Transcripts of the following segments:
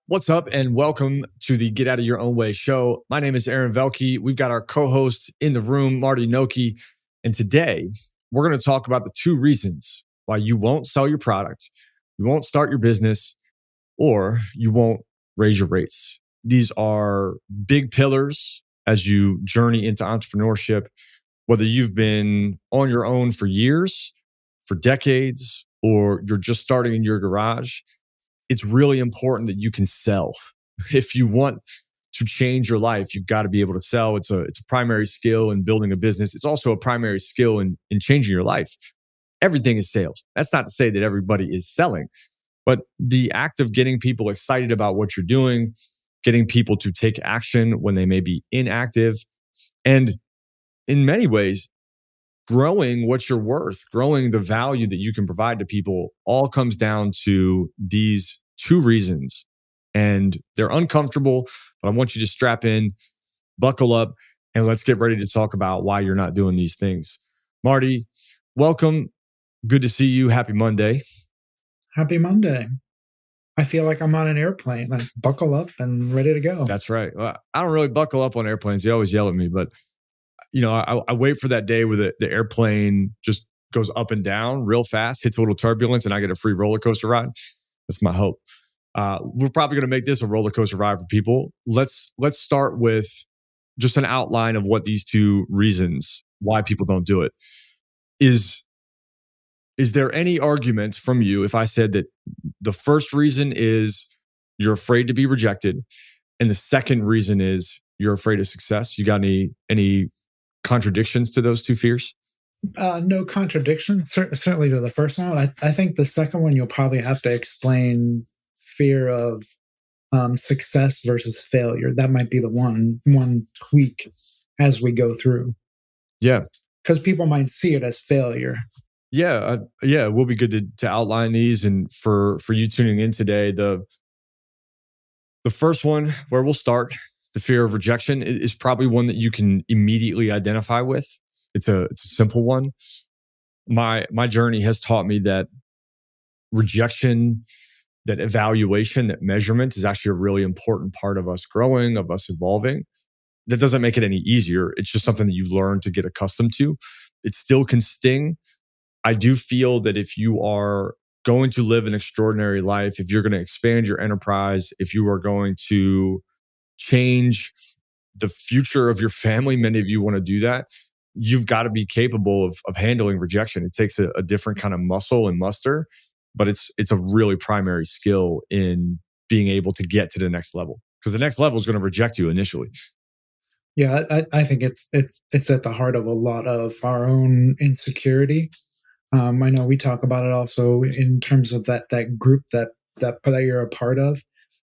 What's up, and welcome to the Get Out of Your Own Way show. My name is Aaron Velky. We've got our co-host in the room, Marty Nocchi. And today, we're going to talk about the 2 reasons why you won't sell your product, you won't start your business, or you won't raise your rates. These are big pillars as you journey into entrepreneurship, whether you've been on your own for years, for decades, or you're just starting in your garage. It's really important that you can sell. If you want to change your life, you've got to be able to sell. It's a primary skill in building a business. It's also a primary skill in changing your life. Everything is sales. That's not to say that everybody is selling, but the act of getting people excited about what you're doing, getting people to take action when they may be inactive, and in many ways, growing what you're worth, growing the value that you can provide to people, all comes down to these 2 reasons. And they're uncomfortable, but I want you to strap in, buckle up, and let's get ready to talk about why you're not doing these things. Marty, welcome. Good to see you. Happy Monday. Happy Monday. I feel like I'm on an airplane. I buckle up and ready to go. That's right. Well, I don't really buckle up on airplanes. They always yell at me, but I wait for that day where the airplane just goes up and down real fast, hits a little turbulence, and I get a free roller coaster ride. That's my hope. We're probably going to make this a roller coaster ride for people. Let's start with just an outline of what these 2 reasons why people don't do it. Is there any argument from you if I said that the first reason is you're afraid to be rejected, and the second reason is you're afraid of success? You got any contradictions to those 2 fears? No contradiction, certainly to the first one. I think the second one, you'll probably have to explain fear of success versus failure. That might be the one tweak as we go through. Yeah. Because people might see it as failure. Yeah. It will be good to outline these. And for you tuning in today, the first one where we'll start, the fear of rejection, is probably one that you can immediately identify with. It's a simple one. My journey has taught me that rejection, that evaluation, that measurement is actually a really important part of us growing, of us evolving. That doesn't make it any easier. It's just something that you learn to get accustomed to. It still can sting. I do feel that if you are going to live an extraordinary life, if you're going to expand your enterprise, if you are going to change the future of your family, many of you want to do that, you've got to be capable of handling rejection. It takes a different kind of muscle and muster, but it's a really primary skill in being able to get to the next level, because the next level is going to reject you initially. Yeah, I think it's at the heart of a lot of our own insecurity. I know we talk about it also in terms of that group that you're a part of.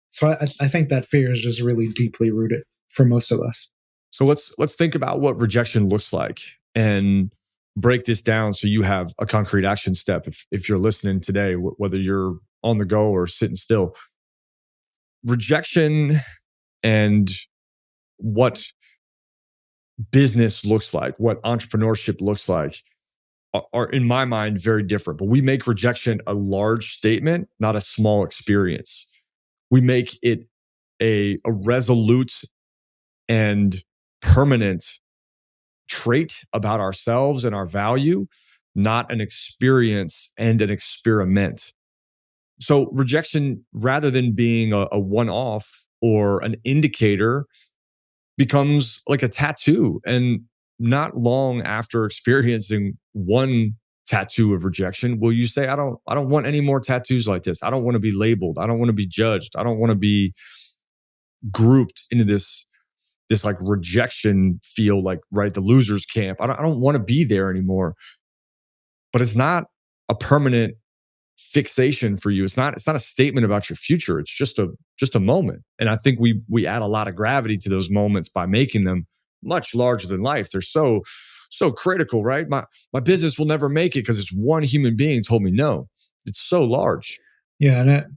So I think that fear is just really deeply rooted for most of us. So let's think about what rejection looks like and break this down so you have a concrete action step if you're listening today, whether you're on the go or sitting still. Rejection and what business looks like, what entrepreneurship looks like, are in my mind very different. But we make rejection a large statement, not a small experience. We make it a resolute and permanent trait about ourselves and our value, not an experience and an experiment. So rejection, rather than being a one-off or an indicator, becomes like a tattoo. And not long after experiencing one tattoo of rejection, will you say, I don't want any more tattoos like this. I don't want to be labeled. I don't want to be judged. I don't want to be grouped into this like rejection feel, like, right, the loser's camp. I don't want to be there anymore. But it's not a permanent fixation for you. It's not a statement about your future. It's just a moment. And I think we add a lot of gravity to those moments by making them much larger than life. They're so critical, right? My business will never make it because it's one human being told me no. It's so large. Yeah, and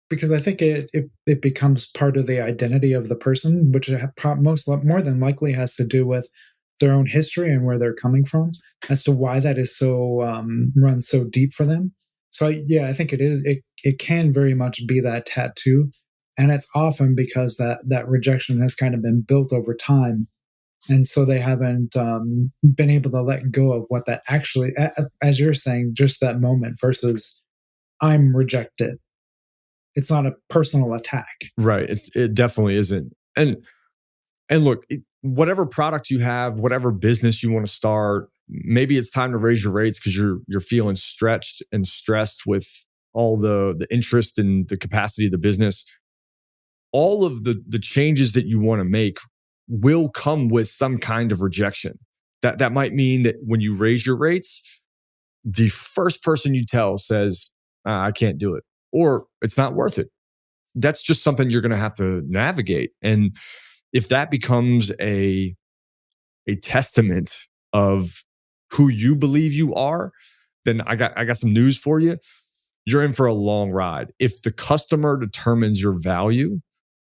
because I think it becomes part of the identity of the person, which more than likely has to do with their own history and where they're coming from, as to why that is so run so deep for them. So I think it is. It can very much be that tattoo, And it's often because that rejection has kind of been built over time. And so they haven't been able to let go of what that actually, as you're saying, just that moment versus I'm rejected. It's not a personal attack. Right. It definitely isn't. And look, whatever product you have, whatever business you want to start, maybe it's time to raise your rates because you're feeling stretched and stressed with all the interest and the capacity of the business. All of the changes that you want to make will come with some kind of rejection. That might mean that when you raise your rates, the first person you tell says, I can't do it, or it's not worth it. That's just something you're going to have to navigate. And if that becomes a testament of who you believe you are, then I got some news for you. You're in for a long ride. If the customer determines your value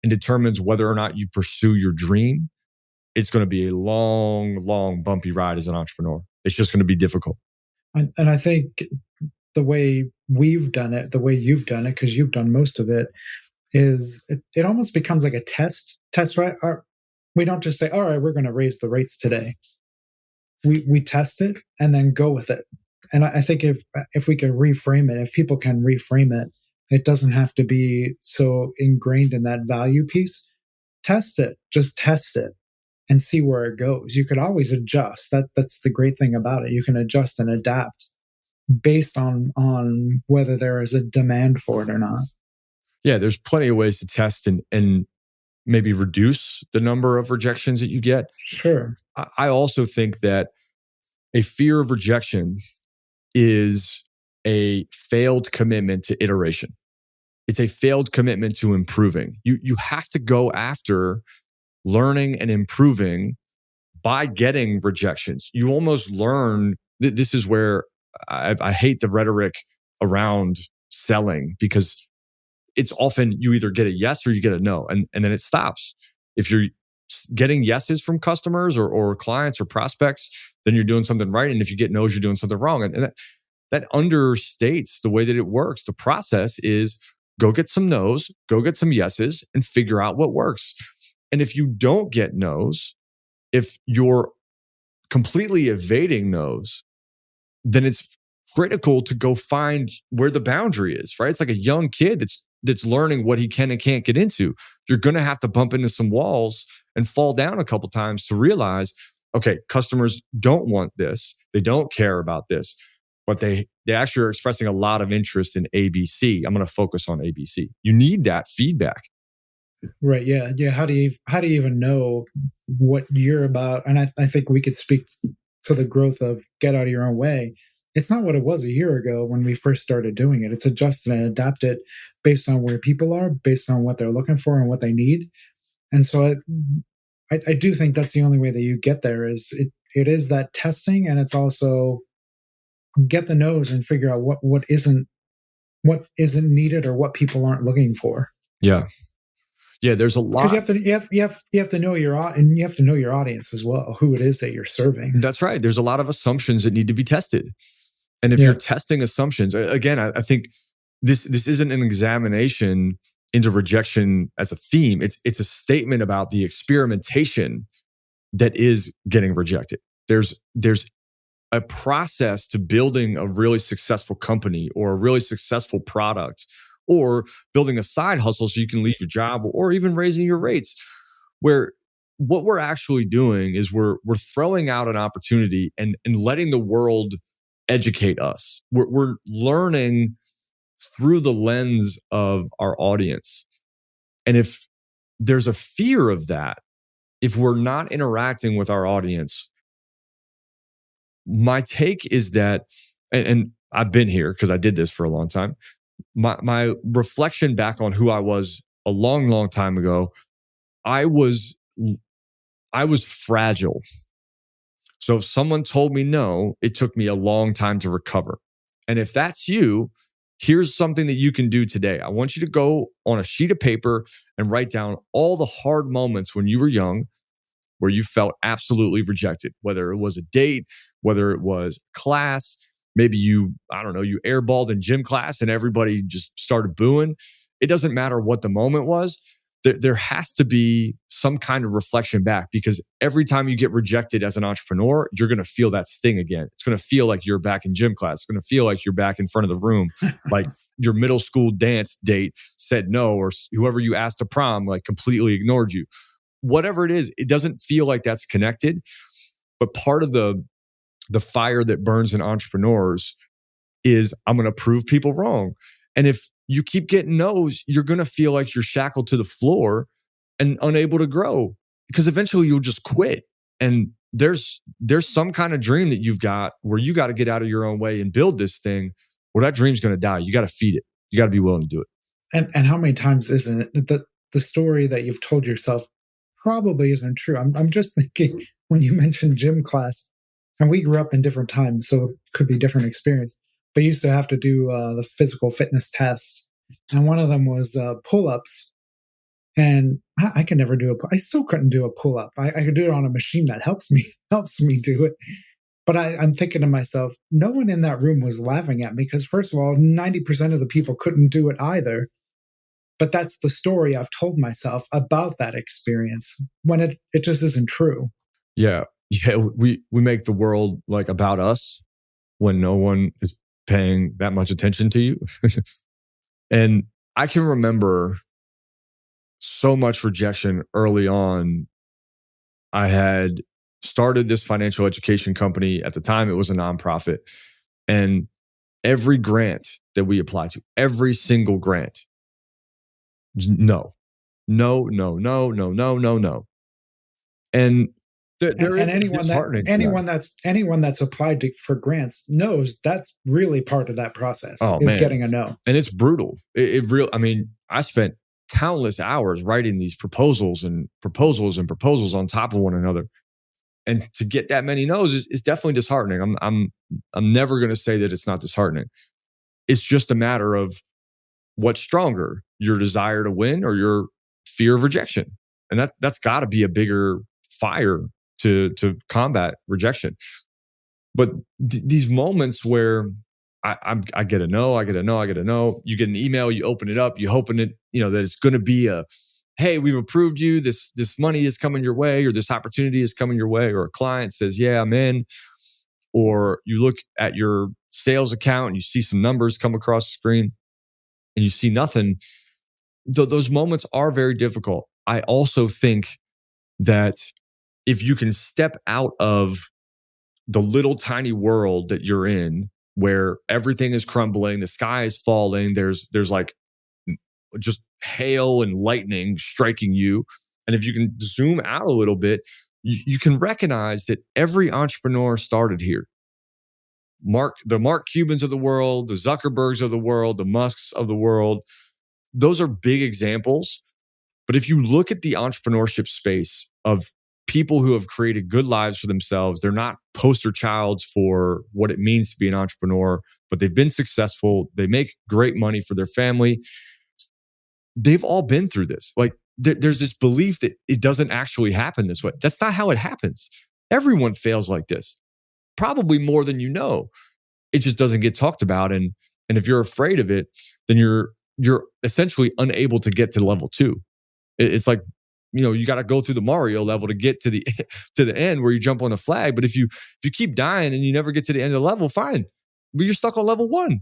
and determines whether or not you pursue your dream, it's going to be a long, bumpy ride as an entrepreneur. It's just going to be difficult. And I think the way we've done it, the way you've done it, because you've done most of it, is it almost becomes like a test, right? We don't just say, all right, we're going to raise the rates today. We test it and then go with it. And I think if we can reframe it, if people can reframe it, it doesn't have to be so ingrained in that value piece. Test it, just test it and see where it goes. You could always adjust. That's the great thing about it. You can adjust and adapt based on whether there is a demand for it or not. Yeah, there's plenty of ways to test and maybe reduce the number of rejections that you get. Sure. I also think that a fear of rejection is a failed commitment to iteration. It's a failed commitment to improving. You have to go after learning and improving by getting rejections. You almost learn, this is where I hate the rhetoric around selling, because it's often you either get a yes or you get a no, and then it stops. If you're getting yeses from customers or clients or prospects, then you're doing something right. And if you get no's, you're doing something wrong. And that understates the way that it works. The process is go get some no's, go get some yeses, and figure out what works. And if you don't get no's, if you're completely evading no's, then it's critical to go find where the boundary is, right? It's like a young kid that's learning what he can and can't get into. You're going to have to bump into some walls and fall down a couple times to realize, okay, customers don't want this. They don't care about this, but they actually are expressing a lot of interest in ABC. I'm going to focus on ABC. You need that feedback. Right. Yeah. Yeah. How do you even know what you're about? And I think we could speak to the growth of get out of your own way. It's not what it was a year ago when we first started doing it. It's adjusted and adapted based on where people are, based on what they're looking for and what they need. And so I do think that's the only way that you get there is it is that testing, and it's also get the no's and figure out what isn't needed or what people aren't looking for. Yeah. Yeah, there's a lot. Because you have to know and you have to know your audience as well, who it is that you're serving. That's right. There's a lot of assumptions that need to be tested. And if you're testing assumptions, again, I think this isn't an examination into rejection as a theme. It's a statement about the experimentation that is getting rejected. There's a process to building a really successful company or a really successful product, or building a side hustle so you can leave your job, or even raising your rates, where what we're actually doing is we're throwing out an opportunity and letting the world educate us. We're learning through the lens of our audience. And if there's a fear of that, if we're not interacting with our audience, my take is that, and I've been here because I did this for a long time. My reflection back on who I was a long time ago, I was fragile. So if someone told me no, it took me a long time to recover. And if that's you, here's something that you can do today. I want you to go on a sheet of paper and write down all the hard moments when you were young where you felt absolutely rejected, whether it was a date, whether it was class, maybe you airballed in gym class and everybody just started booing. it doesn't matter what the moment was. There has to be some kind of reflection back, because every time you get rejected as an entrepreneur, you're going to feel that sting again. It's going to feel like you're back in gym class. It's going to feel like you're back in front of the room, like your middle school dance date said no, or whoever you asked to prom like completely ignored you. Whatever it is, it doesn't feel like that's connected. But part of the fire that burns in entrepreneurs is, I'm going to prove people wrong. And if you keep getting no's, you're going to feel like you're shackled to the floor and unable to grow, because eventually you'll just quit. And there's some kind of dream that you've got where you got to get out of your own way and build this thing. Well, that dream's going to die. You got to feed it. You got to be willing to do it. And how many times isn't it that the story that you've told yourself probably isn't true? I'm just thinking, when you mentioned gym class, and we grew up in different times, so it could be different experience. But you used to have to do the physical fitness tests, and one of them was pull-ups. And I can never do I still couldn't do a pull-up. I could do it on a machine that helps me do it. But I'm thinking to myself, no one in that room was laughing at me, because first of all, 90% of the people couldn't do it either. But that's the story I've told myself about that experience, when it just isn't true. Yeah. We make the world like about us when no one is paying that much attention to you. And I can remember so much rejection early on. I had started this financial education company. At the time, it was a nonprofit. And every grant that we applied to, every single grant, no. And anyone that's applied for grants knows that's really part of that process. Getting a no. And it's brutal. I mean, I spent countless hours writing these proposals on top of one another. And to get that many no's is definitely disheartening. I'm never going to say that it's not disheartening. It's just a matter of what's stronger, your desire to win or your fear of rejection. And that's got to be a bigger fire to combat rejection. But these moments where I get a no, you get an email, you open it up, you hoping it, that it's going to be hey, we've approved you, this money is coming your way, or this opportunity is coming your way, or a client says, yeah, I'm in. Or you look at your sales account and you see some numbers come across the screen and you see nothing. Those moments are very difficult. I also think that if you can step out of the little tiny world that you're in, where everything is crumbling, the sky is falling, there's like just hail and lightning striking you. And if you can zoom out a little bit, you can recognize that every entrepreneur started here. The Mark Cubans of the world, the Zuckerbergs of the world, the Musks of the world, those are big examples. But if you look at the entrepreneurship space of people who have created good lives for themselves, they're not poster childs for what it means to be an entrepreneur, but they've been successful. They make great money for their family. They've all been through this. Like there's this belief that it doesn't actually happen this way. That's not how it happens. Everyone fails like this, probably more than you know. It just doesn't get talked about. And if you're afraid of it, then you're essentially unable to get to level 2. It's like, you got to go through the Mario level to get to the end where you jump on the flag. But if you keep dying and you never get to the end of the level, fine, but you're stuck on level 1.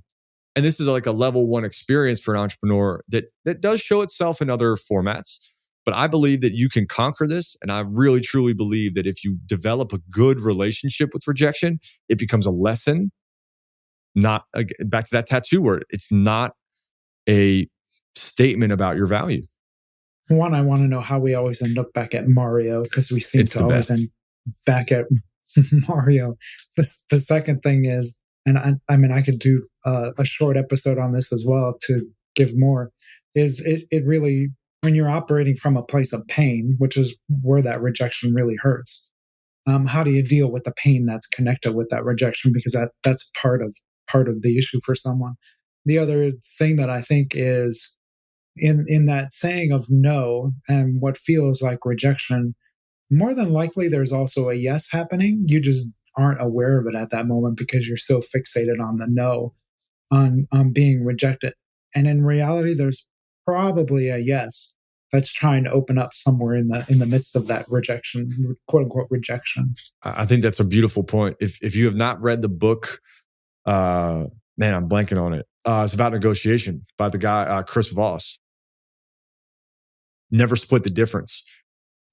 And this is like a level 1 experience for an entrepreneur that does show itself in other formats. But I believe that you can conquer this. And I really, truly believe that if you develop a good relationship with rejection, it becomes a lesson. Not back to that tattoo word. It's not a statement about your value. One, I want to know how we always end up back at Mario, because we seem to always end back at Mario. The second thing is, and I mean, I could do a short episode on this as well to give more, is it really, when you're operating from a place of pain, which is where that rejection really hurts, how do you deal with the pain that's connected with that rejection? Because that's part of the issue for someone. The other thing that I think is, in that saying of no and what feels like rejection, more than likely there's also a yes happening. You just aren't aware of it at that moment because you're so fixated on the no, on being rejected. And in reality, there's probably a yes that's trying to open up somewhere in the midst of that rejection, quote unquote rejection. I think that's a beautiful point. If you have not read the book, man, I'm blanking on it. It's about negotiation by the guy Chris Voss. Never Split the Difference.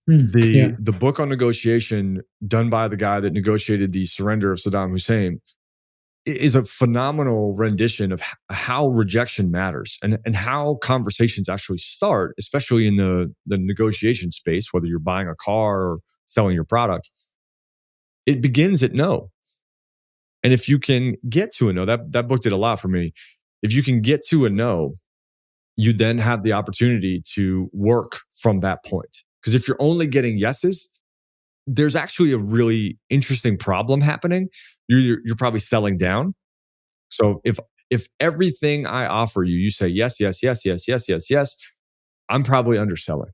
Yeah. The book on negotiation, done by the guy that negotiated the surrender of Saddam Hussein, is a phenomenal rendition of how rejection matters and how conversations actually start, especially in the negotiation space, whether you're buying a car or selling your product. It begins at no. And if you can get to a no, that book did a lot for me. If you can get to a no, you then have the opportunity to work from that point. Because if you're only getting yeses, there's actually a really interesting problem happening. You're probably selling down. So if everything I offer you, you say yes, yes, yes, yes, yes, yes, yes, I'm probably underselling.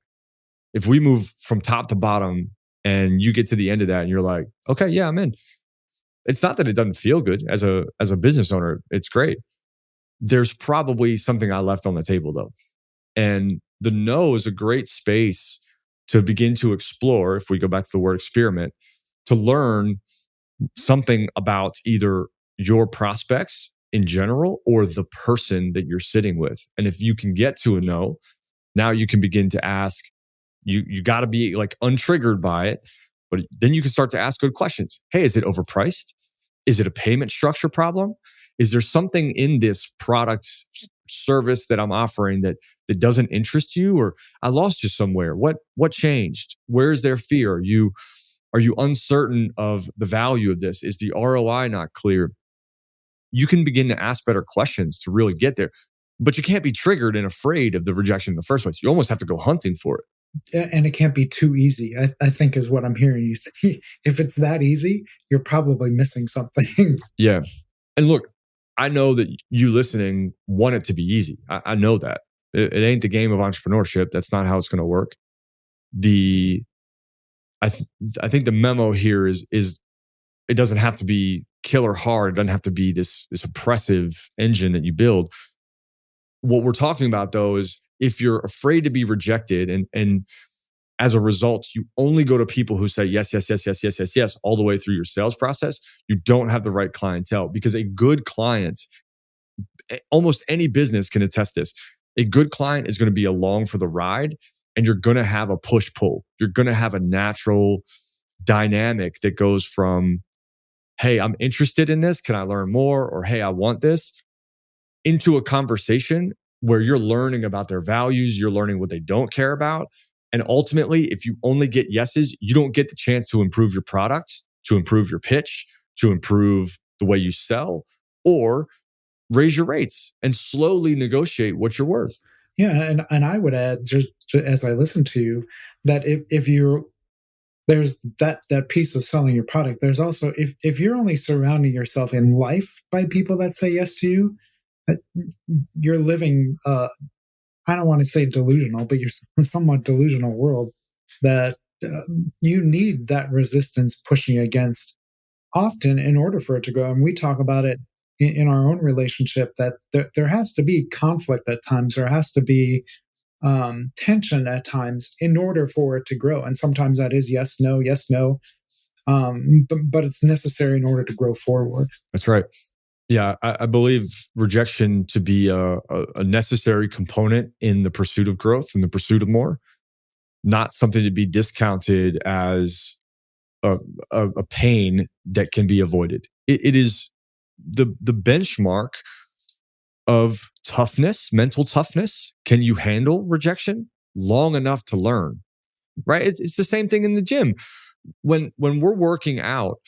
If we move from top to bottom and you get to the end of that and you're like, okay, yeah, I'm in. It's not that it doesn't feel good as a business owner. It's great. There's probably something I left on the table though. And the no is a great space to begin to explore, if we go back to the word experiment, to learn something about either your prospects in general or the person that you're sitting with. And if you can get to a no, now you can begin to ask, you got to be like untriggered by it, but then you can start to ask good questions. Hey, is it overpriced? Is it a payment structure problem? Is there something in this product service that I'm offering that doesn't interest you, or I lost you somewhere? What changed? Where is there fear? Are you uncertain of the value of this? Is the ROI not clear? You can begin to ask better questions to really get there, but you can't be triggered and afraid of the rejection in the first place. You almost have to go hunting for it. And it can't be too easy, I think is what I'm hearing you say. If it's that easy, you're probably missing something. Yeah. And look, I know that you listening want it to be easy. I know that. It ain't the game of entrepreneurship. That's not how it's going to work. I think the memo here is it doesn't have to be killer hard. It doesn't have to be this oppressive engine that you build. What we're talking about though is if you're afraid to be rejected and as a result, you only go to people who say yes, yes, yes, yes, yes, yes, yes, all the way through your sales process, you don't have the right clientele, because a good client, almost any business can attest this. A good client is going to be along for the ride, and you're going to have a push pull. You're going to have a natural dynamic that goes from, hey, I'm interested in this. Can I learn more? Or, hey, I want this, into a conversation where you're learning about their values, you're learning what they don't care about. And ultimately, if you only get yeses, you don't get the chance to improve your product, to improve your pitch, to improve the way you sell, or raise your rates and slowly negotiate what you're worth. Yeah, and I would add, just as I listen to you, that if you're there's that piece of selling your product, there's also, if you're only surrounding yourself in life by people that say yes to you, you're living I don't want to say delusional, but you're somewhat delusional world that you need that resistance pushing against often in order for it to grow. And we talk about it in our own relationship, that there has to be conflict at times. There has to be tension at times in order for it to grow. And sometimes that is yes, no. But it's necessary in order to grow forward. That's right. Yeah, I believe rejection to be a necessary component in the pursuit of growth and the pursuit of more, not something to be discounted as a pain that can be avoided. It is the benchmark of toughness, mental toughness. Can you handle rejection long enough to learn? Right? It's the same thing in the gym. When we're working out,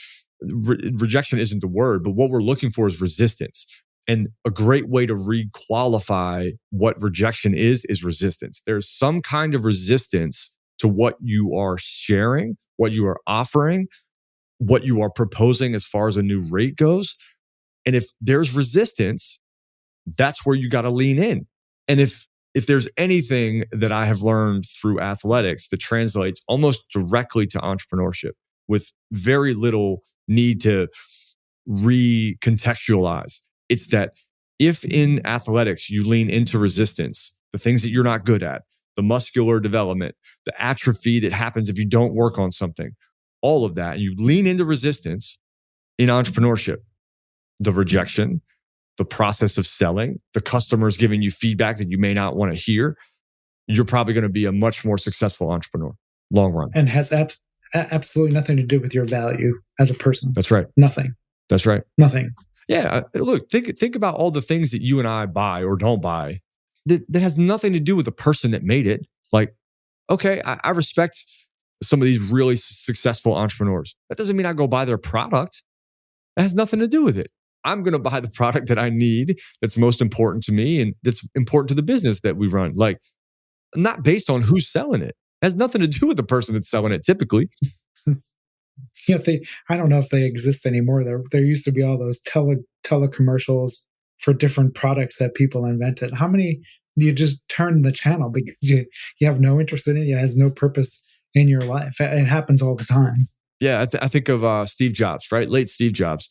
rejection isn't the word, but what we're looking for is resistance. And a great way to re-qualify what rejection is resistance. There's some kind of resistance to what you are sharing, what you are offering, what you are proposing as far as a new rate goes. And if there's resistance, that's where you got to lean in. And if there's anything that I have learned through athletics that translates almost directly to entrepreneurship with very little need to recontextualize, it's that if in athletics you lean into resistance, the things that you're not good at, the muscular development, the atrophy that happens if you don't work on something, all of that. And you lean into resistance in entrepreneurship, the rejection, the process of selling, the customers giving you feedback that you may not want to hear. You're probably going to be a much more successful entrepreneur long run. And has absolutely nothing to do with your value as a person. That's right. Nothing. That's right. Nothing. Yeah. Look, think about all the things that you and I buy or don't buy that has nothing to do with the person that made it. Like, okay, I respect some of these really successful entrepreneurs. That doesn't mean I go buy their product. That has nothing to do with it. I'm going to buy the product that I need, that's most important to me, and that's important to the business that we run. Like, not based on who's selling it. It has nothing to do with the person that's selling it typically. Yeah, I don't know if they exist anymore. There used to be all those telecommercials for different products that people invented. How many do you just turn the channel because you have no interest in it? It has no purpose in your life. It happens all the time. Yeah, I think of Steve Jobs, right? Late Steve Jobs.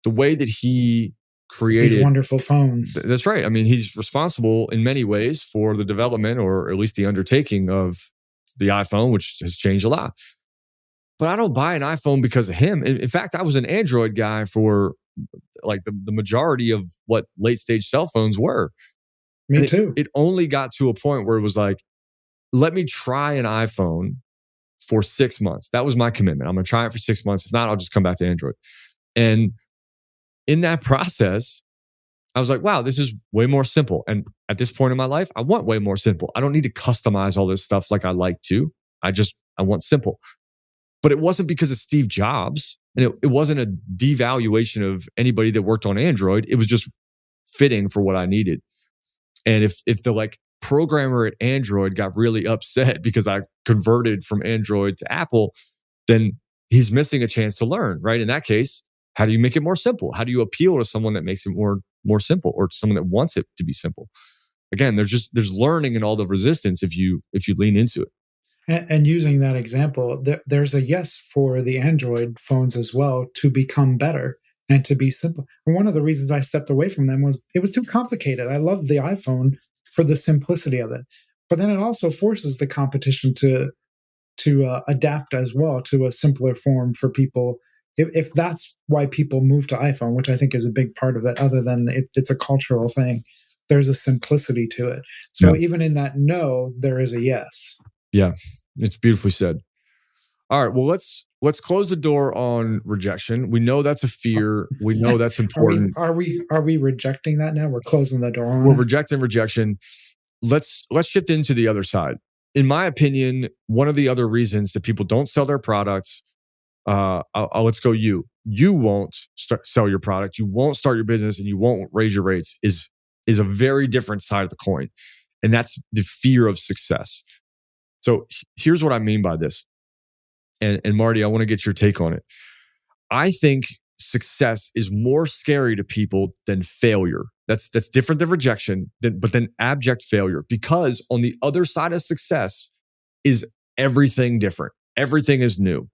The way that he created these wonderful phones. That's right. I mean, he's responsible in many ways for the development, or at least the undertaking, of the iPhone, which has changed a lot. But I don't buy an iPhone because of him. In fact, I was an Android guy for like the majority of what late stage cell phones were. Me too. It only got to a point where it was like, let me try an iPhone for 6 months. That was my commitment. I'm going to try it for 6 months. If not, I'll just come back to Android. And in that process, I was like, wow, this is way more simple. And at this point in my life, I want way more simple. I don't need to customize all this stuff like I like to. I want simple. But it wasn't because of Steve Jobs. And it wasn't a devaluation of anybody that worked on Android. It was just fitting for what I needed. And if the like programmer at Android got really upset because I converted from Android to Apple, then he's missing a chance to learn, right? In that case, how do you make it more simple? How do you appeal to someone that makes it more simple, or to someone that wants it to be simple? Again, there's learning in all the resistance if you lean into it. And using that example, there's a yes for the Android phones as well to become better and to be simple. And one of the reasons I stepped away from them was it was too complicated. I love the iPhone for the simplicity of it, but then it also forces the competition to adapt as well to a simpler form for people. If that's why people move to iPhone, which I think is a big part of it, other than it's a cultural thing, there's a simplicity to it. So even in that no, there is a yes. Yeah, it's beautifully said. All right, well, let's close the door on rejection. We know that's a fear. We know that's important. Are we rejecting that now? We're closing the door on We're it? rejecting rejection. Let's shift into the other side. In my opinion, one of the other reasons that people don't sell their products, let's go you won't sell your product, you won't start your business, and you won't raise your rates is a very different side of the coin. And that's the fear of success. So here's what I mean by this. And Marty, I want to get your take on it. I think success is more scary to people than failure. That's different than rejection, but then abject failure. Because on the other side of success is everything different. Everything is new.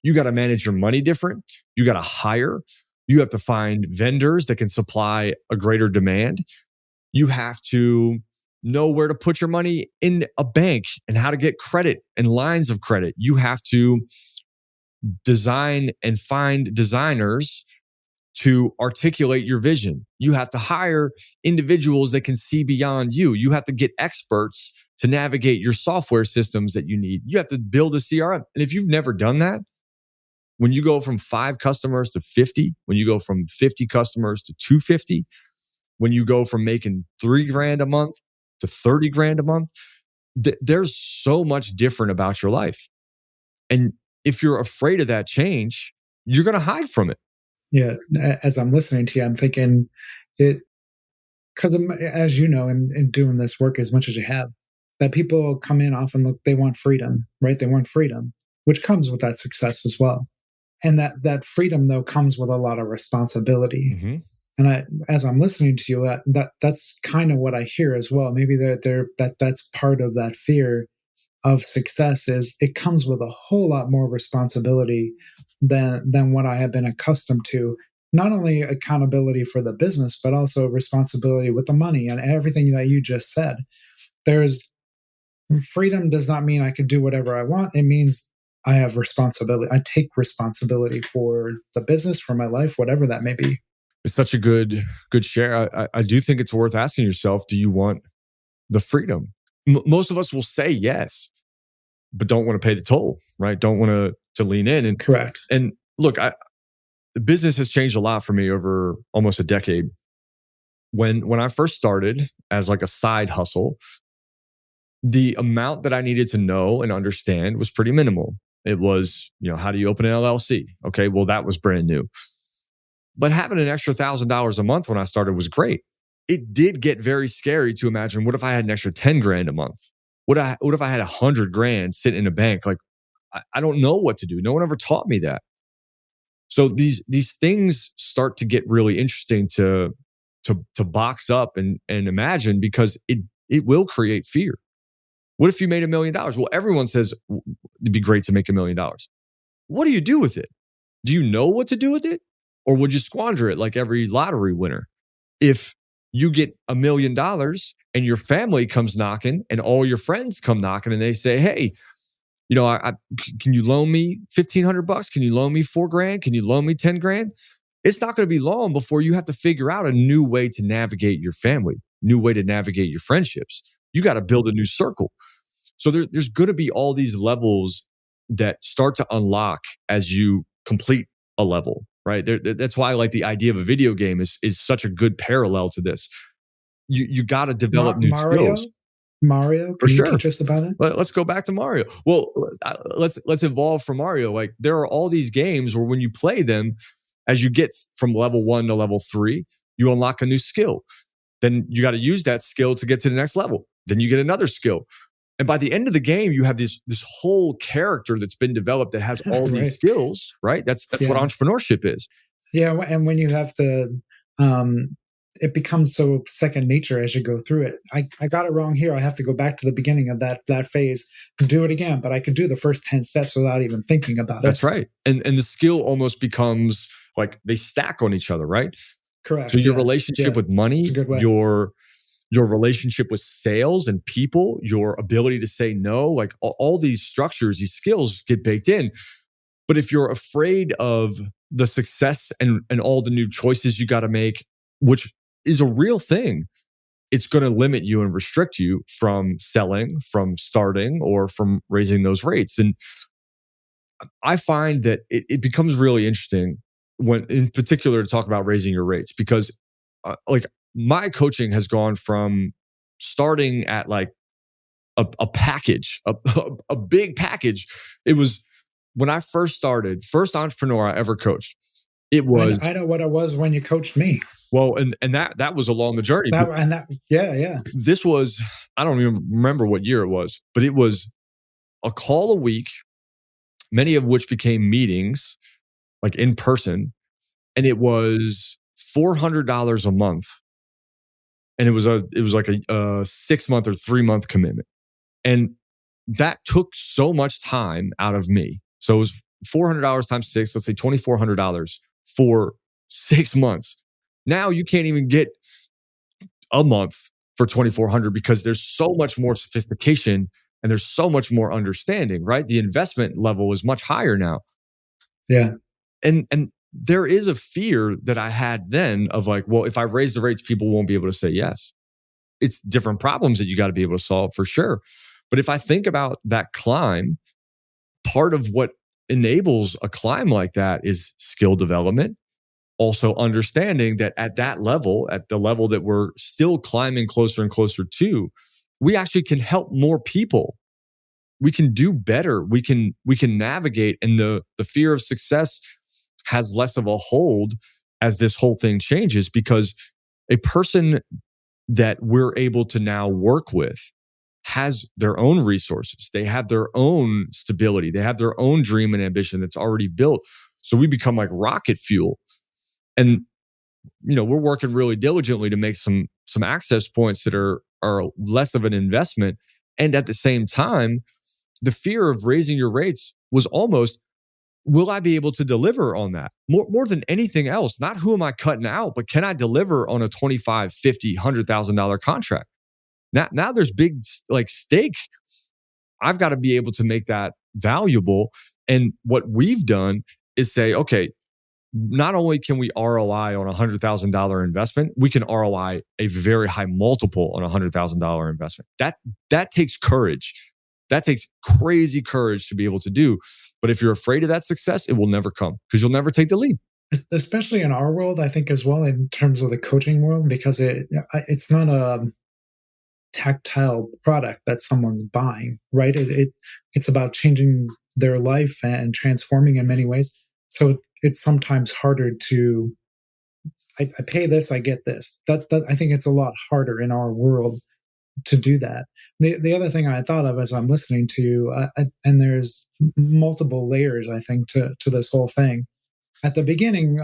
You got to manage your money different. You got to hire. You have to find vendors that can supply a greater demand. You have to know where to put your money in a bank and how to get credit and lines of credit. You have to design and find designers to articulate your vision. You have to hire individuals that can see beyond you. You have to get experts to navigate your software systems that you need. You have to build a CRM. And if you've never done that, when you go from 5 customers to 50, when you go from 50 customers to 250, when you go from making $3,000 a month to $30,000 a month, there's so much different about your life. And if you're afraid of that change, you're going to hide from it. Yeah. As I'm listening to you, I'm thinking it, because as you know, in doing this work as much as you have, that people come in often look, they want freedom, right? They want freedom, which comes with that success as well. And that freedom, though, comes with a lot of responsibility. Mm-hmm. And as I'm listening to you, that's kind of what I hear as well. Maybe that's part of that fear of success is it comes with a whole lot more responsibility than what I have been accustomed to. not only accountability for the business, but also responsibility with the money and everything that you just said. There's freedom does not mean I can do whatever I want. It means I have responsibility. I take responsibility for the business, for my life, whatever that may be. It's such a good share. I do think it's worth asking yourself, do you want the freedom? Most of us will say yes, but don't want to pay the toll, right? Don't want to lean in. And correct. And look, the business has changed a lot for me over almost a decade. When I first started as like a side hustle, the amount that I needed to know and understand was pretty minimal. It was, how do you open an LLC? Okay, well, that was brand new. But having an extra $1,000 a month when I started was great. It did get very scary to imagine, what if I had an extra 10 grand a month? What if I had 100 grand sitting in a bank? Like, I don't know what to do. No one ever taught me that. So these things start to get really interesting to box up and imagine, because it will create fear. What if you made $1 million? Well, everyone says it'd be great to make $1 million. What do you do with it? Do you know what to do with it? Or would you squander it like every lottery winner? If you get $1 million and your family comes knocking and all your friends come knocking and they say, hey, can you loan me $1,500? Can you loan me $4,000? Can you loan me 10 grand? It's not going to be long before you have to figure out a new way to navigate your family, new way to navigate your friendships. You got to build a new circle. So there's going to be all these levels that start to unlock as you complete a level, right? That's why I like the idea of a video game is such a good parallel to this. You got to develop new skills. Mario, can you teach us about it? Let's go back to Mario. Well, let's evolve from Mario. Like, there are all these games where when you play them, as you get from level 1 to level 3, you unlock a new skill. Then you got to use that skill to get to the next level. Then you get another skill. And by the end of the game, you have this whole character that's been developed that has all these skills, right? That's what entrepreneurship is. Yeah, and when you have to, it becomes so second nature as you go through it. I got it wrong here. I have to go back to the beginning of that phase and do it again. But I could do the first 10 steps without even thinking about it. That's right. And the skill almost becomes like they stack on each other, right? Correct. So your relationship with money, your relationship with sales and people, your ability to say no, like all these structures, these skills get baked in. But if you're afraid of the success and all the new choices you got to make, which is a real thing, it's going to limit you and restrict you from selling, from starting, or from raising those rates. And I find that it becomes really interesting when, in particular, to talk about raising your rates, because like my coaching has gone from starting at like a package, a big package. It was when I first started, first entrepreneur I ever coached. It was. I know what it was when you coached me. Well, and that was along the journey. Yeah. This was, I don't even remember what year it was, but it was a call a week, many of which became meetings, like in person, and it was $400 a month. And it was like a 6-month or 3-month commitment. And that took so much time out of me. So it was $400 times 6, let's say $2,400 for 6 months. Now you can't even get a month for $2,400 because there's so much more sophistication and there's so much more understanding, right? The investment level is much higher now. Yeah. And there is a fear that I had then of like, well, if I raise the rates, people won't be able to say yes. It's different problems that you got to be able to solve for sure. But if I think about that climb, part of what enables a climb like that is skill development. Also understanding that at that level, at the level that we're still climbing closer and closer to, we actually can help more people. We can do better. We can navigate, and the fear of success has less of a hold as this whole thing changes, because a person that we're able to now work with has their own resources. They have their own stability. They have their own dream and ambition that's already built. So we become like rocket fuel. And, we're working really diligently to make some access points that are less of an investment. And at the same time, the fear of raising your rates was almost, will I be able to deliver on that? More than anything else, not who am I cutting out, but can I deliver on a $25, $50, $100,000 contract? Now there's big like stake. I've got to be able to make that valuable. And what we've done is say, okay, not only can we ROI on a $100,000 investment, we can ROI a very high multiple on a $100,000 investment. That takes courage. That takes crazy courage to be able to do. But if you're afraid of that success, it will never come because you'll never take the leap. Especially in our world, I think as well, in terms of the coaching world, because it's not a tactile product that someone's buying, right? It's about changing their life and transforming in many ways. So it's sometimes harder to, I pay this, I get this. That I think it's a lot harder in our world to do that. The other thing I thought of as I'm listening to you, and there's multiple layers, I think, to this whole thing. At the beginning,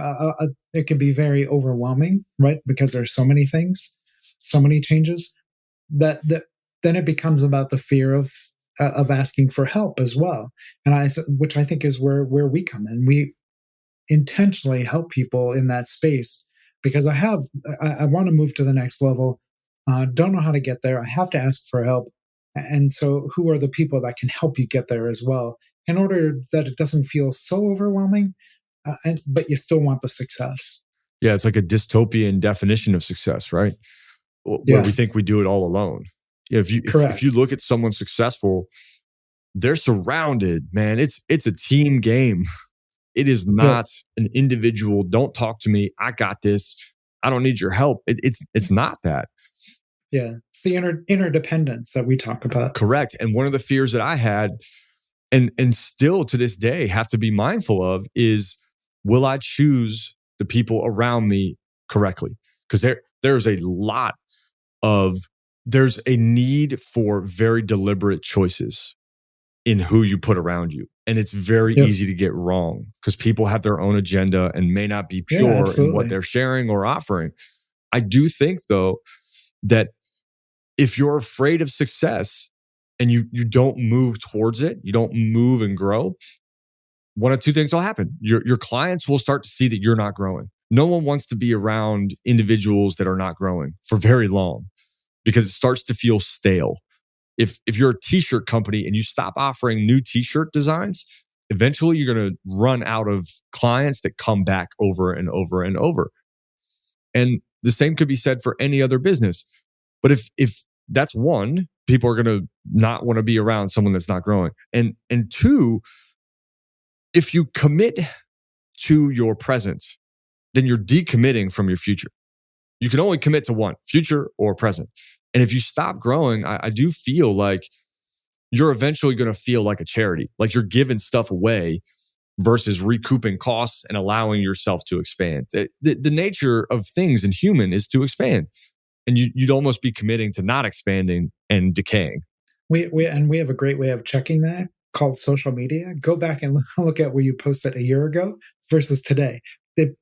it can be very overwhelming, right? Because there's so many things, so many changes, that then it becomes about the fear of asking for help as well. And which I think is where we come in. We intentionally help people in that space because I want to move to the next level. Don't know how to get there. I have to ask for help. And so who are the people that can help you get there as well, in order that it doesn't feel so overwhelming, but you still want the success? Yeah, it's like a dystopian definition of success, right? Where we think we do it all alone. If you look at someone successful, they're surrounded, man. It's a team game. It is not an individual. Don't talk to me. I got this. I don't need your help. It's not that. Yeah, it's the interdependence that we talk about. Correct. And one of the fears that I had, and still to this day have to be mindful of, is will I choose the people around me correctly? Because there's a need for very deliberate choices in who you put around you. And it's very easy to get wrong because people have their own agenda and may not be pure in what they're sharing or offering. I do think, though, that if you're afraid of success and you don't move towards it, you don't move and grow, one of two things will happen. Your clients will start to see that you're not growing. No one wants to be around individuals that are not growing for very long because it starts to feel stale. If you're a t-shirt company and you stop offering new t-shirt designs, eventually you're going to run out of clients that come back over and over and over. And the same could be said for any other business. But if that's one, people are going to not want to be around someone that's not growing. And two, if you commit to your present, then you're decommitting from your future. You can only commit to one, future or present. And if you stop growing, I do feel like you're eventually going to feel like a charity, like you're giving stuff away versus recouping costs and allowing yourself to expand. The nature of things in human is to expand. And you'd almost be committing to not expanding and decaying. We have a great way of checking that called social media. Go back and look at where you posted a year ago versus today. It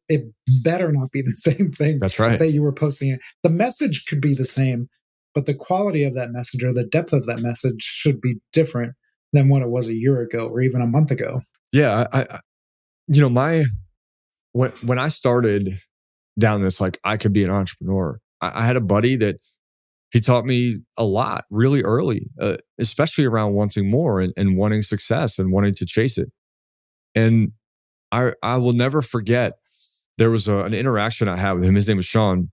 better not be the same thing. That's right. That you were posting. The message could be the same, but the quality of that message or the depth of that message should be different than what it was a year ago or even a month ago. Yeah, when I started down this, like I could be an entrepreneur, I had a buddy that he taught me a lot really early, especially around wanting more and wanting success and wanting to chase it. And I will never forget, there was an interaction I had with him. His name was Sean.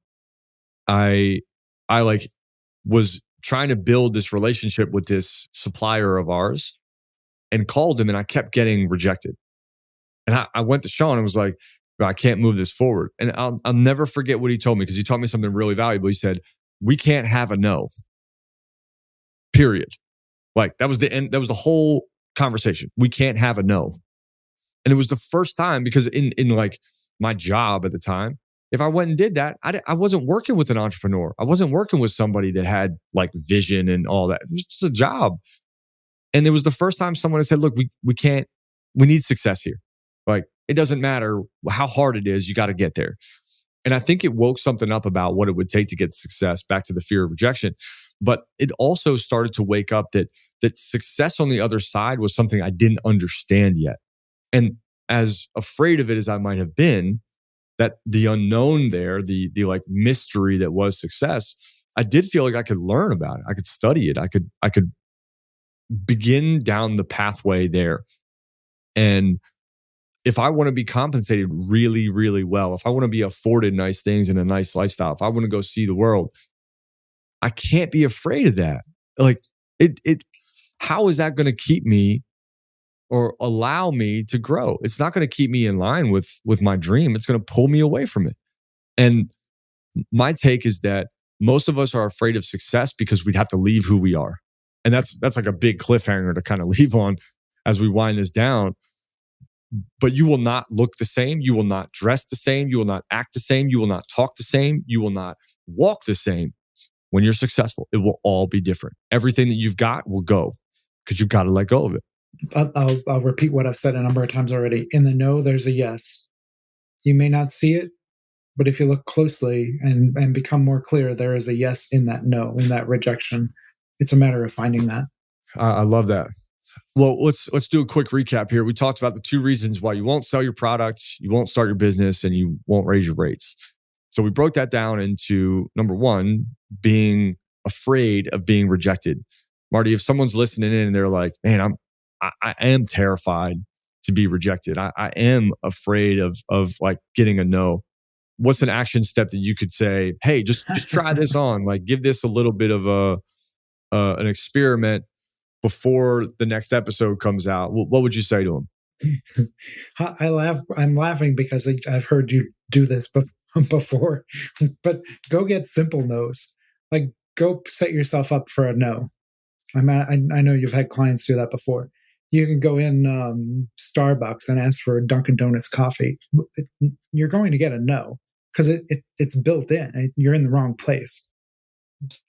I was trying to build this relationship with this supplier of ours and called him, and I kept getting rejected. And I went to Sean and was like, I can't move this forward. And I'll never forget what he told me, because he taught me something really valuable. He said, we can't have a no. Period. Like that was the end. That was the whole conversation. We can't have a no. And it was the first time, because in like my job at the time, if I went and did that, I wasn't working with an entrepreneur. I wasn't working with somebody that had like vision and all that. It was just a job. And it was the first time someone had said, look, we need success here. Like, it doesn't matter how hard it is, you got to get there. And I think it woke something up about what it would take to get success, back to the fear of rejection. But it also started to wake up that success on the other side was something I didn't understand yet. And as afraid of it as I might have been, that the unknown there, the like mystery that was success, I did feel like I could learn about it. I could study it. I could begin down the pathway there. And if I want to be compensated really, really well, if I want to be afforded nice things and a nice lifestyle, if I want to go see the world, I can't be afraid of that. Like how is that going to keep me or allow me to grow? It's not going to keep me in line with my dream. It's going to pull me away from it. And my take is that most of us are afraid of success because we'd have to leave who we are. And that's like a big cliffhanger to kind of leave on as we wind this down. But you will not look the same. You will not dress the same. You will not act the same. You will not talk the same. You will not walk the same when you're successful. It will all be different. Everything that you've got will go because you've got to let go of it. I'll repeat what I've said a number of times already. In the no, there's a yes. You may not see it, but if you look closely and become more clear, there is a yes in that no, in that rejection. It's a matter of finding that. I love that. Well, let's do a quick recap here. We talked about the 2 reasons why you won't sell your product, you won't start your business, and you won't raise your rates. So we broke that down into number 1, being afraid of being rejected. Marty, if someone's listening in and they're like, man, I am terrified to be rejected. I am afraid of like getting a no. What's an action step that you could say, hey, just try this on, like give this a little bit of an experiment before the next episode comes out? What would you say to them? I laugh. I'm laughing because I've heard you do this before, but go get simple no's. Like go set yourself up for a no. I know you've had clients do that before. You can go in Starbucks and ask for a Dunkin' Donuts coffee. You're going to get a no because it's built in. You're in the wrong place.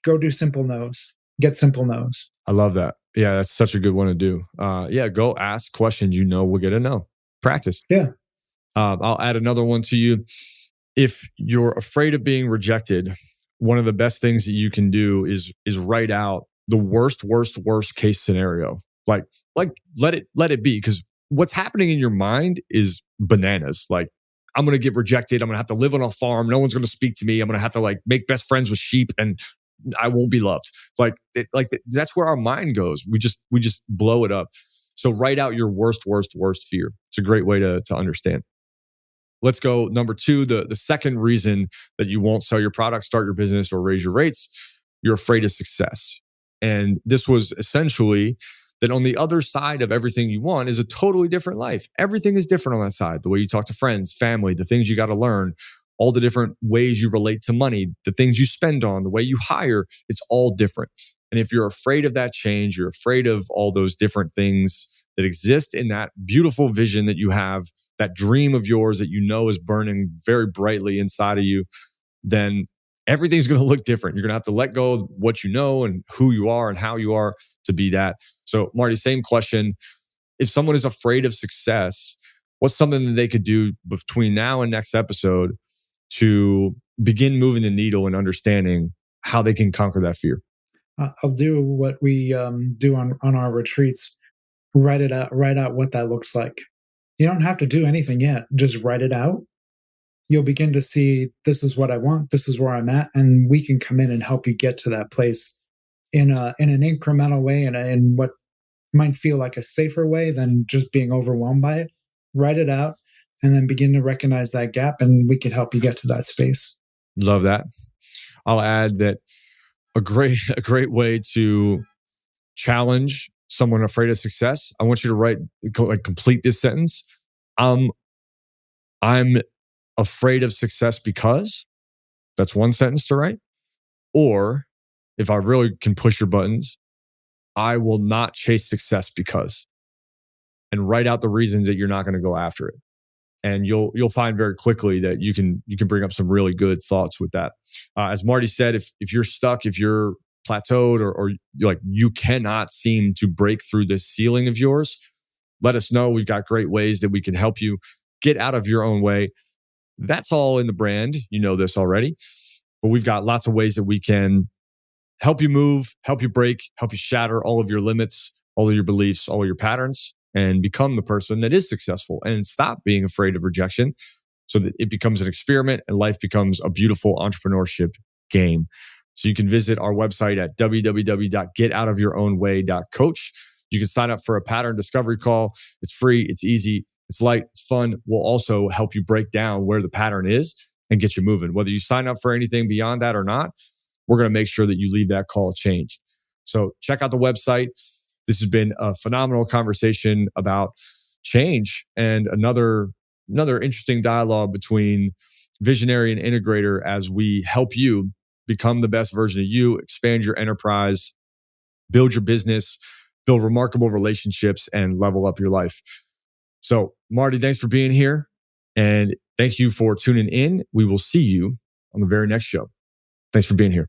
Go do simple no's. Get simple no's. I love that. Yeah, that's such a good one to do. Go ask questions we'll get a no. Practice. Yeah. I'll add another one to you. If you're afraid of being rejected, one of the best things that you can do is write out the worst case scenario. Like let it be, because what's happening in your mind is bananas. Like, I'm going to get rejected. I'm going to have to live on a farm. No one's going to speak to me. I'm going to have to like make best friends with sheep and I won't be loved. That's where our mind goes. We just blow it up. So write out your worst fear. It's a great way to understand. Let's go number 2, the second reason that you won't sell your product, start your business, or raise your rates. You're afraid of success. And this was essentially that on the other side of everything you want is a totally different life. Everything is different on that side. The way you talk to friends, family, the things you got to learn, all the different ways you relate to money, the things you spend on, the way you hire, it's all different. And if you're afraid of that change, you're afraid of all those different things that exist in that beautiful vision that you have, that dream of yours that you know is burning very brightly inside of you, then everything's going to look different. You're going to have to let go of what you know and who you are and how you are to be that. So Marty, same question. If someone is afraid of success, what's something that they could do between now and next episode to begin moving the needle and understanding how they can conquer that fear? I'll do what we do on our retreats. Write out what that looks like. You don't have to do anything yet. Just write it out. You'll begin to see, this is what I want. This is where I'm at. And we can come in and help you get to that place in an incremental way and in what might feel like a safer way than just being overwhelmed by it. Write it out and then begin to recognize that gap, and we can help you get to that space. Love that. I'll add that a great way to challenge someone afraid of success, I want you to complete this sentence. I'm afraid of success because, that's one sentence to write. Or if I really can push your buttons, I will not chase success because, and write out the reasons that you're not going to go after it. And you'll find very quickly that you can bring up some really good thoughts with that. As Marty said, if you're stuck, if you're plateaued, or like you cannot seem to break through this ceiling of yours, let us know. We've got great ways that we can help you get out of your own way. That's all in the brand. You know this already, but we've got lots of ways that we can help you move, help you break, help you shatter all of your limits, all of your beliefs, all of your patterns. and become the person that is successful and stop being afraid of rejection so that it becomes an experiment and life becomes a beautiful entrepreneurship game. So you can visit our website at www.getoutofyourownway.coach. You can sign up for a pattern discovery call. It's free, it's easy, it's light, it's fun. We'll also help you break down where the pattern is and get you moving. Whether you sign up for anything beyond that or not, we're going to make sure that you leave that call changed. So check out the website. This has been a phenomenal conversation about change and another interesting dialogue between visionary and integrator as we help you become the best version of you, expand your enterprise, build your business, build remarkable relationships, and level up your life. So, Marty, thanks for being here. And thank you for tuning in. We will see you on the very next show. Thanks for being here.